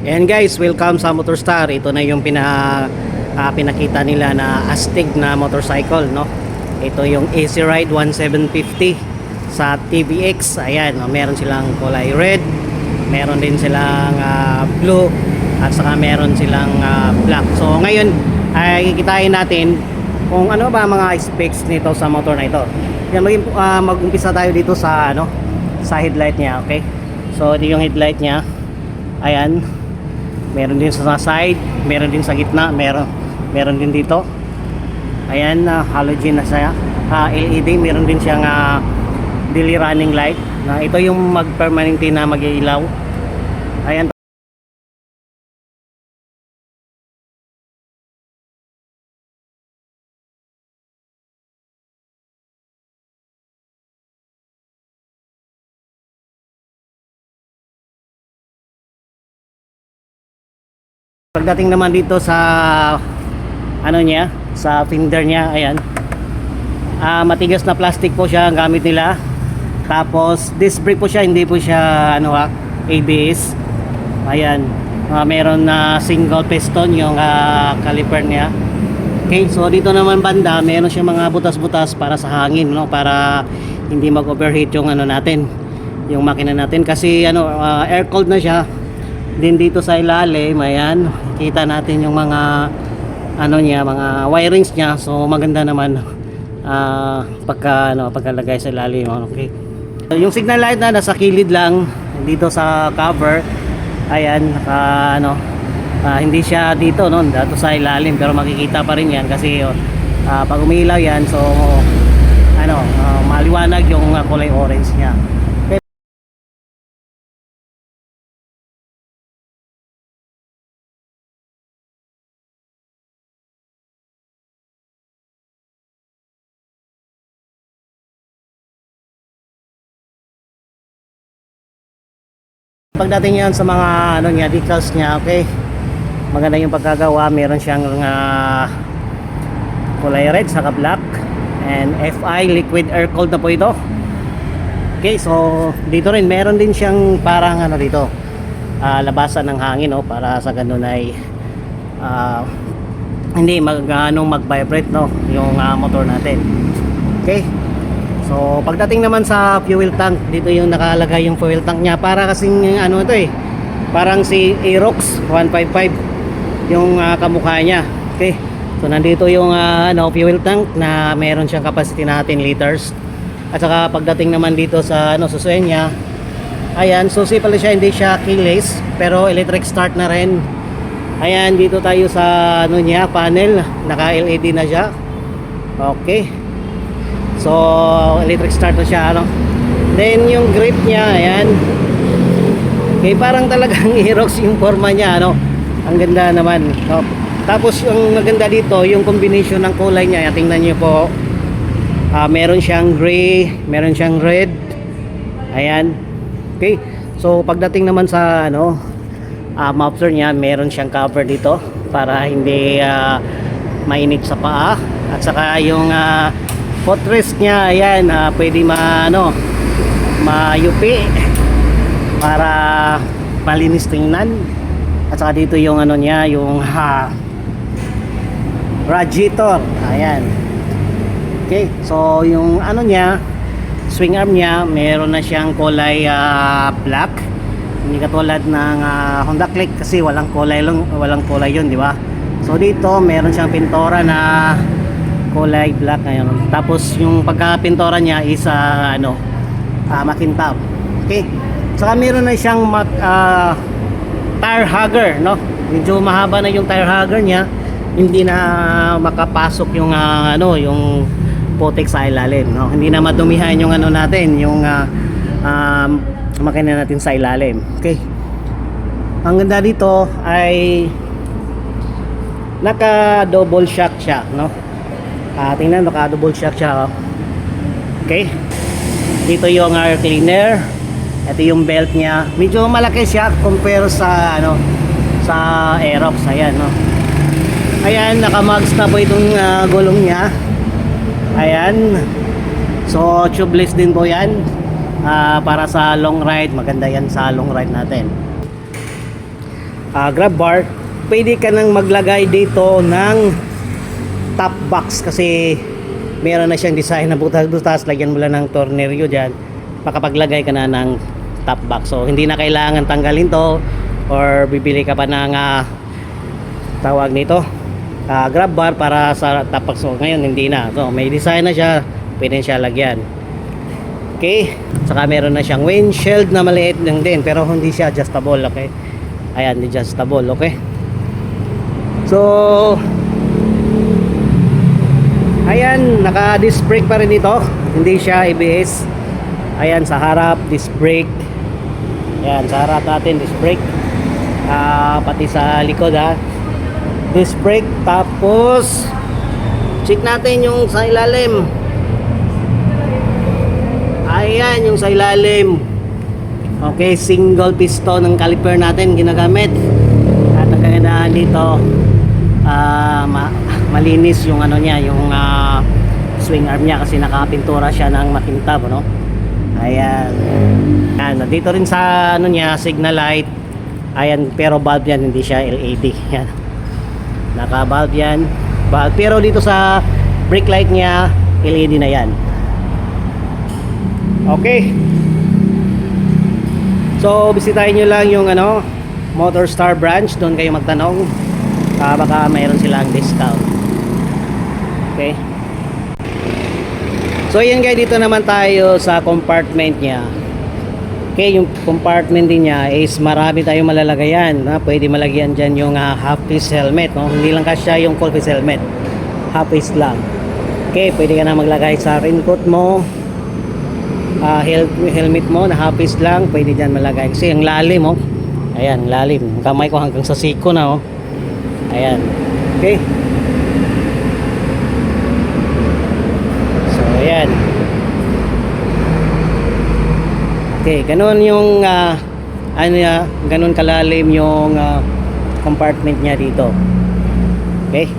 And guys, welcome sa Motorstar. Ito na yung pinakita nila na astig na motorcycle, no? Ito yung AC Ride 1750 sa TVX. Ayan, meron silang kulay red, meron din silang blue, at saka meron silang black. So ngayon ay kikitain natin kung ano ba mga specs nito sa motor na ito. Yan, mag-umpisa tayo dito sa sa headlight niya, okay? So ito yung headlight niya. Ayan. Meron din sa side, meron din sa gitna, meron din dito. Ayan, halogen na siya. LED, meron din siyang daily running light. Ito yung mag-permanente na mag-iilaw. Ayan. Pagdating naman dito sa niya, sa fender niya, ayan. Matigas na plastic po siya ang gamit nila. Tapos disc brake po siya, hindi po siya ABS. Ayan. Meron na single piston yung caliper niya. Okay, so dito naman banda, meron siya mga butas-butas para sa hangin, no, para hindi mag-overheat yung natin, yung makina natin kasi air cooled na siya. Din dito sa ilalim, ayan, kita natin yung mga niya, mga wirings niya. So maganda naman pagkalagay sa ilalim, okay. So, yung signal light na nasa kilid lang dito sa cover. Ayan, hindi siya dito, no, dito sa ilalim, pero makikita pa rin yan kasi pag umilaw yan, so maliwanag yung kulay orange niya. Pagdating yan sa mga niya, decals niya, okay, maganda yung pagkagawa. Meron siyang kulay red saka black, and FI liquid air cooled na po ito. Okay, so dito rin meron din siyang parang dito labasan ng hangin, no, para sa ganun ay hindi mag-vibrate, no, yung motor natin. Okay. So pagdating naman sa fuel tank, dito yung nakalagay yung fuel tank niya. Para kasing ito parang si Aerox 155 yung kamukha niya. Okay. So nandito yung fuel tank na meron siyang capacity na 10 liters. At saka pagdating naman dito sa susuin niya, ayan, susi pala siya, hindi siya keyless pero electric start na rin. Ayan, dito tayo sa niya, panel, naka LED na siya. Okay. So electric start na siya, Then yung grip niya, ayan. Okay, parang talagang Aerox yung forma niya, Ang ganda naman, no? Tapos yung maganda dito, yung combination ng kulay niya, tingnan niyo po. Meron siyang gray, meron siyang red. Ayan. Okay. So pagdating naman sa muffler niya, meron siyang cover dito para hindi mainit sa paa. At saka yung footrest niya, ayan, pwede mayupi para malinis tingnan. At saka dito yung niya, yung radiator, ayan. Okay, so yung niya, swing arm niya, meron na siyang kulay black. Hindi katulad ng Honda Click kasi walang kulay yun, di ba? So dito meron siyang pintura na kulay black ngayon. Tapos yung pagkapintura niya is makintab. Okay. Saka meron na siyang tire hugger, no? Medyo mahaba na yung tire hugger niya. Hindi na makapasok yung yung putik sa ilalim, no? Hindi na madumihan yung natin, yung makina natin sa ilalim. Okay. Ang ganda dito ay naka double shock siya, no? Tingnan, naka-double shock siya, Okay. Dito yung air cleaner. Ito yung belt niya. Medyo malaki siya compare sa sa Aerox. Ayan, no. Ayan, naka-mags na po itong gulong niya. Ayan. So tubeless din po yan. Para sa long ride, maganda yan sa long ride natin. grab bar, pwede ka nang maglagay dito ng top box kasi meron na siyang design na butas-butas. Lagyan mo lang ng tornilyo dyan, makapaglagay ka na ng top box. So hindi na kailangan tanggalin to or bibili ka pa ng tawag nito grab bar para sa top box. So ngayon hindi na, so may design na siya, pwede siya lagyan. Okay, saka meron na siyang windshield na maliit lang din pero hindi siya adjustable. Okay, ayan, adjustable. Okay, so ayan, naka disc brake pa rin ito, hindi siya ABS. Ayan, sa harap disc brake. Ayan, sa harap natin disc brake, pati sa likod disc brake. Tapos check natin yung sa ilalim. Ayan, yung sa ilalim. Okay, single piston ng caliper natin ginagamit. At ang kagandahan dito, malinis yung ano niya, yung swing arm niya kasi nakapintura siya ng makintab, no? Ayan. Ayan, dito rin sa ano niya, signal light. Ayan, pero bulb yan, hindi siya LED. Ayan. Naka bulb yan, bulb. Pero dito sa brake light niya, LED na yan. Okay. So, bisitahin nyo lang yung ano, Motor Star branch, doon kayo magtanong. Baka mayroon silang discount. Okay. So yan guys, dito naman tayo sa compartment niya. Okay, yung compartment din niya is marami tayong malalagayan. Pwede malagyan dyan yung half piece helmet, no? Hindi lang kasi yung full piece helmet, half piece lang. Okay, pwede ka na maglagay sa raincoat mo, helmet mo na half piece lang, pwede dyan malagay kasi ang lalim, oh. Ayan, lalim, kamay ko hanggang sa siko na, oh. Ayan. Okay. So ayan. Okay, ganun yung ano niya, ganun kalalim yung compartment niya dito. Okay.